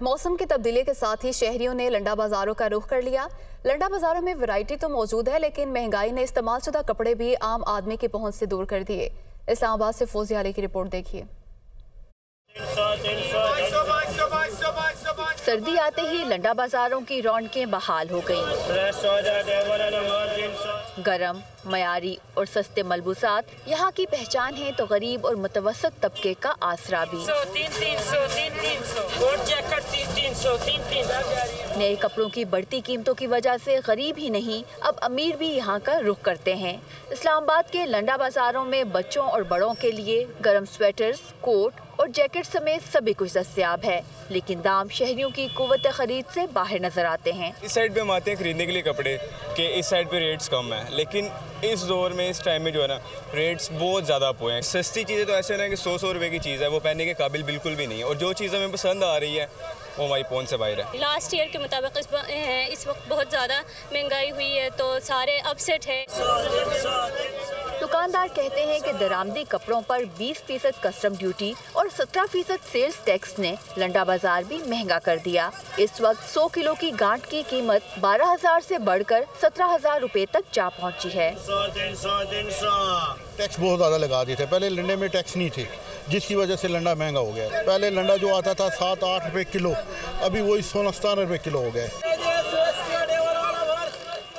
मौसम की तब्दीली के साथ ही शहरियों ने लंडा बाजारों का रुख कर लिया। लंडा बाजारों में वैरायटी तो मौजूद है, लेकिन महंगाई ने इस्तेमाल शुदा कपड़े भी आम आदमी की पहुंच से दूर कर दिए। इस्लामाबाद से फौजिया अली की रिपोर्ट देखिए। सर्दी आते ही लंडा बाजारों की रौनकें बहाल हो गईं। गरम, मयारी और सस्ते मलबूसात यहाँ की पहचान है, तो गरीब और मुतवसत तबके का आसरा भी। 300 नए कपड़ों की बढ़ती कीमतों की वजह से गरीब ही नहीं, अब अमीर भी यहाँ का रुख करते हैं। इस्लामाबाद के लंडा बाजारों में बच्चों और बड़ों के लिए गर्म स्वेटर्स, कोट और जैकेट समेत सभी कुछ दस्तयाब है, लेकिन दाम शहरियों की कुव्वत खरीद से बाहर नजर आते हैं। इस साइड पे हम आते हैं खरीदने के लिए कपड़े के, इस साइड पे रेट्स कम है, लेकिन इस दौर में इस टाइम में जो है ना रेट्स बहुत ज़्यादा अप हुए हैं। सस्ती चीज़ें तो ऐसे ना कि 100 रुपए की चीज़ है, वो पहनने के काबिल बिल्कुल भी नहीं है, और जो चीज़ हमें पसंद आ रही है वो हमारी पहुंच से बाहर है। लास्ट ईयर के मुताबिक इस वक्त बहुत ज़्यादा महंगाई हुई है, तो सारे अपसेट है। दुकानदार कहते हैं कि दरामदी कपड़ों पर 20% कस्टम ड्यूटी और 17% सेल्स टैक्स ने लंडा बाजार भी महंगा कर दिया। इस वक्त 100 किलो की गांठ की कीमत 12,000 से बढ़कर 17,000 रुपए तक जा पहुंची है। टैक्स बहुत ज़्यादा लगा दिए थे, पहले लंडे में टैक्स नहीं थे, जिसकी वजह से लंडा महंगा हो गया। पहले लंडा जो आता था 7-8 रुपए किलो, अभी वही 16-17 रुपए किलो हो गया।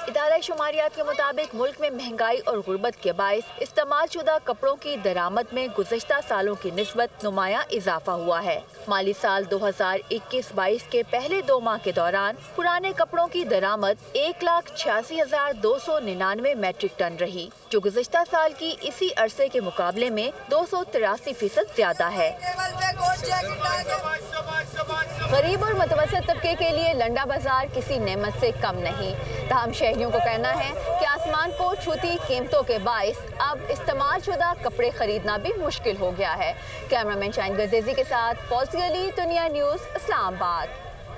इदारा शुमारियात के मुताबिक मुल्क में महंगाई और गुर्बत के बायस इस्तेमाल शुदा कपड़ों की दरामद में गुज़श्ता सालों की निस्बत नुमाया इजाफा हुआ है। माली साल 2021-22 के पहले 2 माह के दौरान पुराने कपड़ों की दरामद 1,86,299 मेट्रिक टन रही, जो गुज़श्ता साल की इसी अरसे के मुकाबले में 283% ज्यादा है। गरीब और मुतवसत तबके के लिए लंडा बाजार किसी नेमत से कम नहीं। तमाम शहरियों को कहना है कि आसमान को छूती कीमतों के बायस अब इस्तेमाल शुदा कपड़े खरीदना भी मुश्किल हो गया है। कैमरामैन शाहिन गर्देजी के साथ फौजिया अली, दुनिया न्यूज़, इस्लामाबाद।